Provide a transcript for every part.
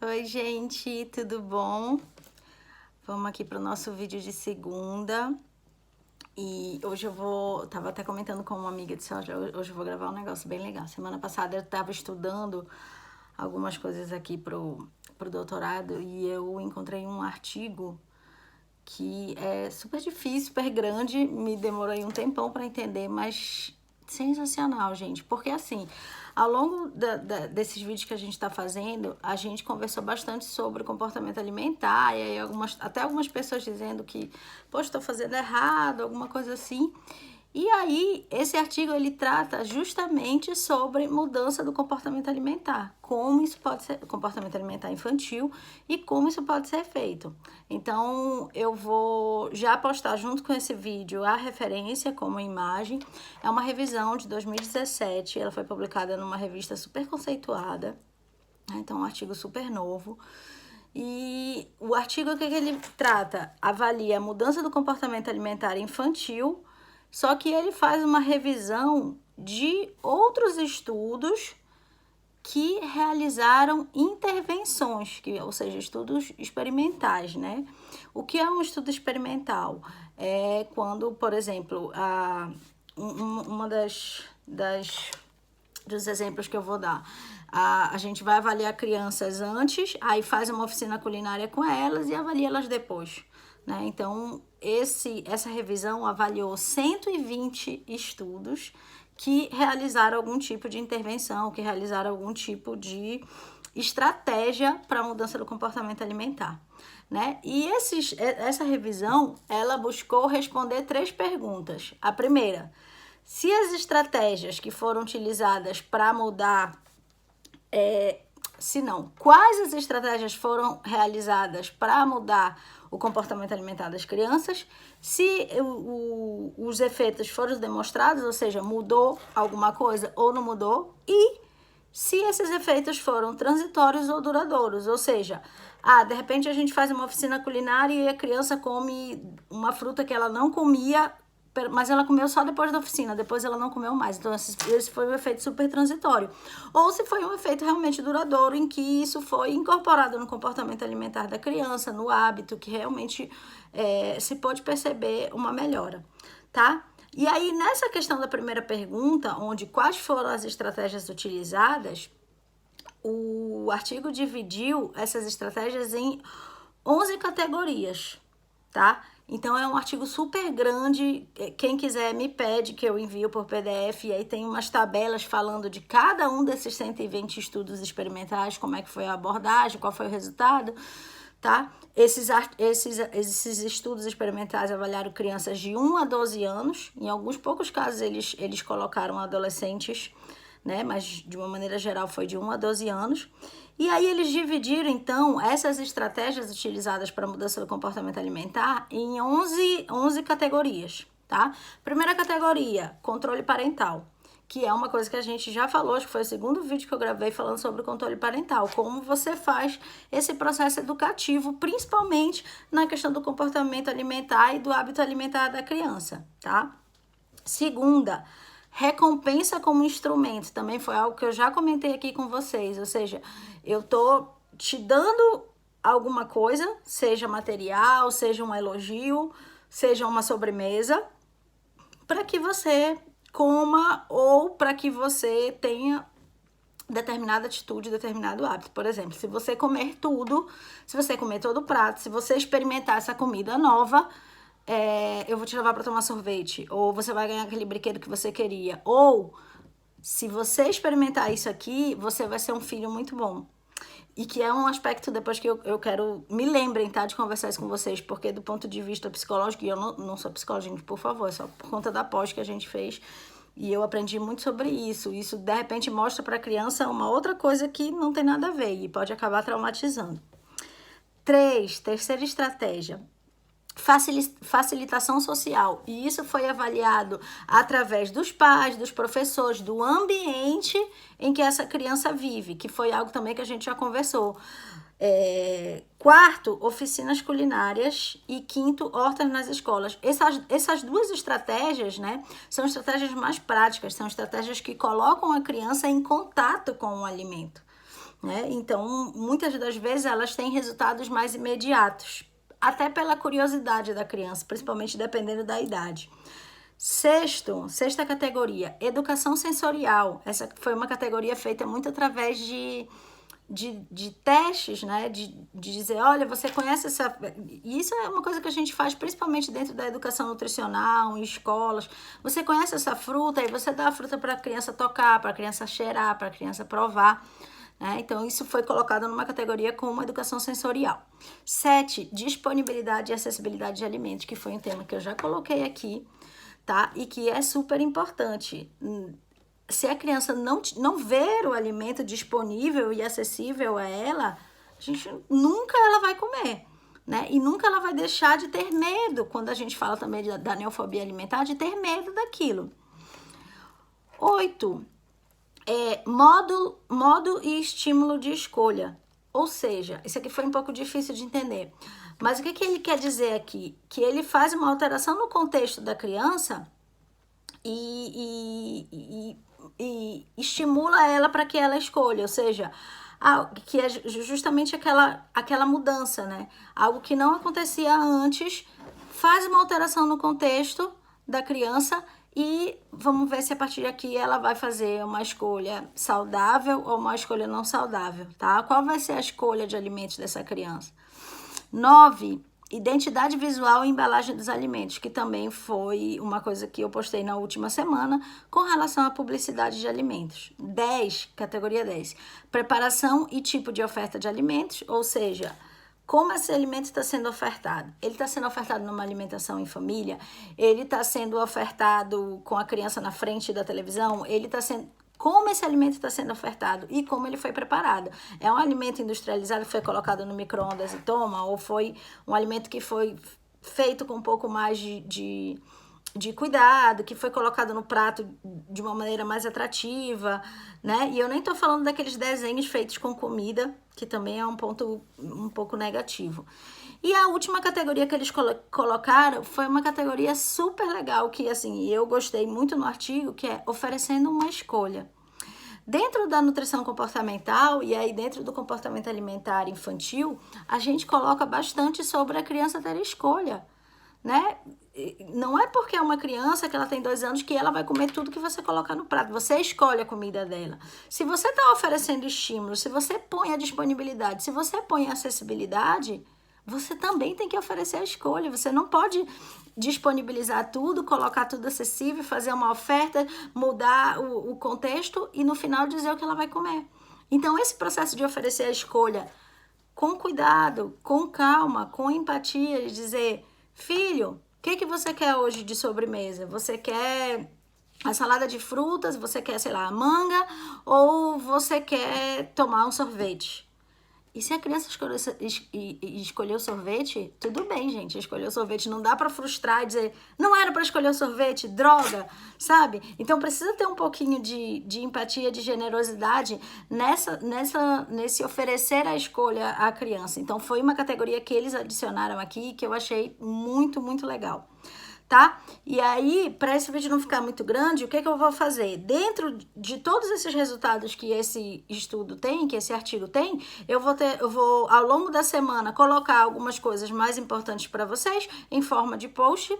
Oi, gente, tudo bom? Vamos aqui para o nosso vídeo de segunda. E hoje tava até comentando com uma amiga, disse, hoje eu vou gravar um negócio bem legal. Semana passada eu tava estudando algumas coisas aqui pro doutorado e eu encontrei um artigo que é super difícil, super grande, me demorou aí um tempão para entender, mas sensacional, gente, porque assim, ao longo desses vídeos que a gente está fazendo, a gente conversou bastante sobre comportamento alimentar, e aí até algumas pessoas dizendo que, poxa, estou fazendo errado, alguma coisa assim. E aí, esse artigo ele trata justamente sobre mudança do comportamento alimentar, como isso pode ser, comportamento alimentar infantil e como isso pode ser feito. Então, eu vou já postar junto com esse vídeo a referência como imagem. É uma revisão de 2017, ela foi publicada numa revista super conceituada, então é um artigo super novo. E o artigo que ele trata? Avalia a mudança do comportamento alimentar infantil, só que ele faz uma revisão de outros estudos que realizaram intervenções, ou seja, estudos experimentais, né? O que é um estudo experimental? É quando, por exemplo, uma dos exemplos que eu vou dar. A gente vai avaliar crianças antes, aí faz uma oficina culinária com elas e avalia elas depois. Né? Então, essa revisão avaliou 120 estudos que realizaram algum tipo de intervenção, que realizaram algum tipo de estratégia para a mudança do comportamento alimentar. Né? E essa revisão, ela buscou responder 3 perguntas. A primeira, se as estratégias que foram utilizadas para mudar, quais as estratégias foram realizadas para mudar o comportamento alimentar das crianças, se os efeitos foram demonstrados, ou seja, mudou alguma coisa ou não mudou, e se esses efeitos foram transitórios ou duradouros, ou seja, de repente a gente faz uma oficina culinária e a criança come uma fruta que ela não comia, mas ela comeu só depois da oficina, depois ela não comeu mais. Então, esse foi um efeito super transitório. Ou se foi um efeito realmente duradouro, em que isso foi incorporado no comportamento alimentar da criança, no hábito, que realmente se pode perceber uma melhora, tá? E aí, nessa questão da primeira pergunta, onde quais foram as estratégias utilizadas, o artigo dividiu essas estratégias em 11 categorias, tá? Então, é um artigo super grande. Quem quiser me pede que eu envio por PDF. E aí tem umas tabelas falando de cada um desses 120 estudos experimentais, como é que foi a abordagem, qual foi o resultado, tá? Esses estudos experimentais avaliaram crianças de 1 a 12 anos. Em alguns poucos casos, eles colocaram adolescentes, né? Mas, de uma maneira geral, foi de 1 a 12 anos. E aí eles dividiram, então, essas estratégias utilizadas para a mudança do comportamento alimentar em 11 categorias, tá? Primeira categoria, controle parental, que é uma coisa que a gente já falou, acho que foi o segundo vídeo que eu gravei falando sobre o controle parental, como você faz esse processo educativo, principalmente na questão do comportamento alimentar e do hábito alimentar da criança, tá? Segunda, recompensa como instrumento, também foi algo que eu já comentei aqui com vocês, ou seja, eu tô te dando alguma coisa, seja material, seja um elogio, seja uma sobremesa, para que você coma ou para que você tenha determinada atitude, determinado hábito. Por exemplo, se você comer tudo, se você comer todo o prato, se você experimentar essa comida nova, eu vou te levar para tomar sorvete, ou você vai ganhar aquele brinquedo que você queria, ou se você experimentar isso aqui, você vai ser um filho muito bom. E que é um aspecto, depois que eu quero, me lembrem, tá, de conversar isso com vocês, porque do ponto de vista psicológico, e eu não sou psicóloga, gente, por favor, é só por conta da pós que a gente fez, e eu aprendi muito sobre isso. Isso, de repente, mostra para a criança uma outra coisa que não tem nada a ver e pode acabar traumatizando. Terceira estratégia, facilitação social. E isso foi avaliado através dos pais, dos professores, do ambiente em que essa criança vive, que foi algo também que a gente já conversou. Quarto, oficinas culinárias. E quinto, hortas nas escolas. Essas 2 estratégias, né, são estratégias mais práticas, são estratégias que colocam a criança em contato com o alimento. né? Então, muitas das vezes elas têm resultados mais imediatos, até pela curiosidade da criança, principalmente dependendo da idade. Sexta categoria, educação sensorial. Essa foi uma categoria feita muito através de testes, né? De dizer, olha, você conhece essa... Isso é uma coisa que a gente faz principalmente dentro da educação nutricional, em escolas. Você conhece essa fruta, e você dá a fruta para a criança tocar, para a criança cheirar, para a criança provar. Então, isso foi colocado numa categoria como educação sensorial. 7, disponibilidade e acessibilidade de alimentos, que foi um tema que eu já coloquei aqui, tá? E que é super importante. Se a criança não ver o alimento disponível e acessível a ela, nunca ela vai comer, né? E nunca ela vai deixar de ter medo, quando a gente fala também da neofobia alimentar, de ter medo daquilo. 8, modo e estímulo de escolha. Ou seja, isso aqui foi um pouco difícil de entender. Mas o que ele quer dizer aqui? Que ele faz uma alteração no contexto da criança e estimula ela para que ela escolha. Ou seja, que é justamente aquela mudança, né? Algo que não acontecia antes, faz uma alteração no contexto da criança e vamos ver se a partir daqui ela vai fazer uma escolha saudável ou uma escolha não saudável, tá? Qual vai ser a escolha de alimentos dessa criança? 9, identidade visual e embalagem dos alimentos, que também foi uma coisa que eu postei na última semana com relação à publicidade de alimentos. 10, categoria 10, preparação e tipo de oferta de alimentos, ou seja, como esse alimento está sendo ofertado. Ele está sendo ofertado numa alimentação em família, ele está sendo ofertado com a criança na frente da televisão, ele está sendo... Como esse alimento está sendo ofertado e como ele foi preparado. É um alimento industrializado que foi colocado no micro-ondas e toma, ou foi um alimento que foi feito com um pouco mais de cuidado, que foi colocado no prato de uma maneira mais atrativa, né? E eu nem tô falando daqueles desenhos feitos com comida, que também é um ponto um pouco negativo. E a última categoria que eles colocaram foi uma categoria super legal, que assim, eu gostei muito no artigo, que é oferecendo uma escolha. Dentro da nutrição comportamental e aí dentro do comportamento alimentar infantil, a gente coloca bastante sobre a criança ter escolha, né? Não é porque é uma criança que ela tem 2 anos que ela vai comer tudo que você colocar no prato. Você escolhe a comida dela. Se você está oferecendo estímulo, se você põe a disponibilidade, se você põe a acessibilidade, você também tem que oferecer a escolha. Você não pode disponibilizar tudo, colocar tudo acessível, fazer uma oferta, mudar o contexto e no final dizer o que ela vai comer. Então, esse processo de oferecer a escolha com cuidado, com calma, com empatia, de dizer, filho, o que você quer hoje de sobremesa? Você quer a salada de frutas? Você quer, sei lá, a manga? Ou você quer tomar um sorvete? E se a criança escolher o sorvete, tudo bem, gente. Escolher o sorvete não dá pra frustrar e dizer, não era pra escolher o sorvete, droga, sabe? Então precisa ter um pouquinho de empatia, de generosidade nesse oferecer a escolha à criança. Então foi uma categoria que eles adicionaram aqui que eu achei muito, muito legal. Tá? E aí, para esse vídeo não ficar muito grande, o que eu vou fazer? Dentro de todos esses resultados que esse estudo tem, que esse artigo tem, eu vou ao longo da semana colocar algumas coisas mais importantes para vocês em forma de post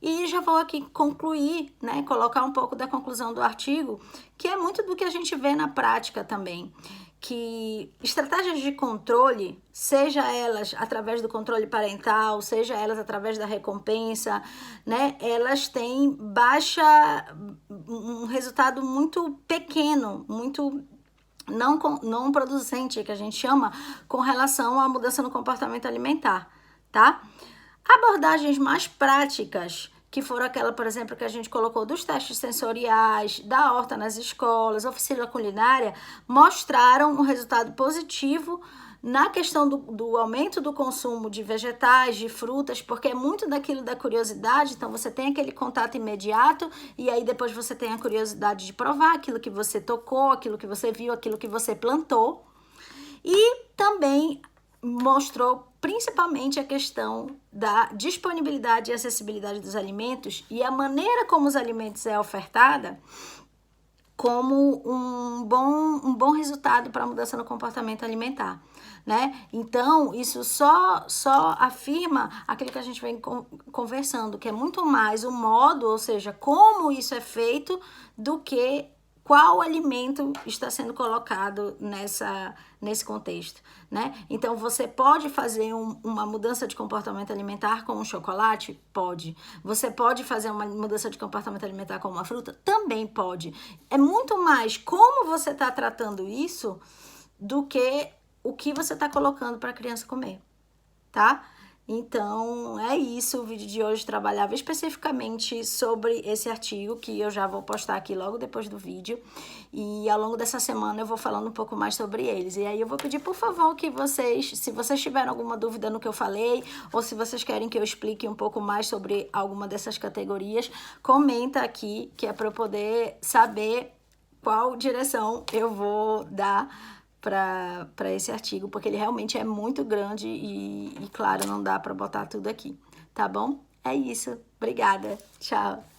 e já vou aqui concluir, né? Colocar um pouco da conclusão do artigo, que é muito do que a gente vê na prática também. Que estratégias de controle, seja elas através do controle parental, seja elas através da recompensa, né, elas têm um resultado muito pequeno, muito não producente, que a gente chama, com relação à mudança no comportamento alimentar, tá? Abordagens mais práticas, que foram aquela, por exemplo, que a gente colocou dos testes sensoriais, da horta nas escolas, oficina culinária, mostraram um resultado positivo na questão do aumento do consumo de vegetais, de frutas, porque é muito daquilo da curiosidade, então você tem aquele contato imediato e aí depois você tem a curiosidade de provar aquilo que você tocou, aquilo que você viu, aquilo que você plantou. E também mostrou principalmente a questão da disponibilidade e acessibilidade dos alimentos e a maneira como os alimentos é ofertada como um bom resultado para a mudança no comportamento alimentar, né? Então, isso só afirma aquilo que a gente vem conversando, que é muito mais o modo, ou seja, como isso é feito, do que qual alimento está sendo colocado nesse contexto, né? Então, você pode fazer uma mudança de comportamento alimentar com um chocolate? Pode. Você pode fazer uma mudança de comportamento alimentar com uma fruta? Também pode. É muito mais como você está tratando isso do que o que você está colocando para a criança comer, tá? Então, é isso. O vídeo de hoje trabalhava especificamente sobre esse artigo, que eu já vou postar aqui logo depois do vídeo. E ao longo dessa semana eu vou falando um pouco mais sobre eles. E aí eu vou pedir, por favor, que vocês, se vocês tiverem alguma dúvida no que eu falei, ou se vocês querem que eu explique um pouco mais sobre alguma dessas categorias, comenta aqui, que é para eu poder saber qual direção eu vou dar para esse artigo, porque ele realmente é muito grande e claro, não dá para botar tudo aqui, tá bom? É isso. Obrigada. Tchau.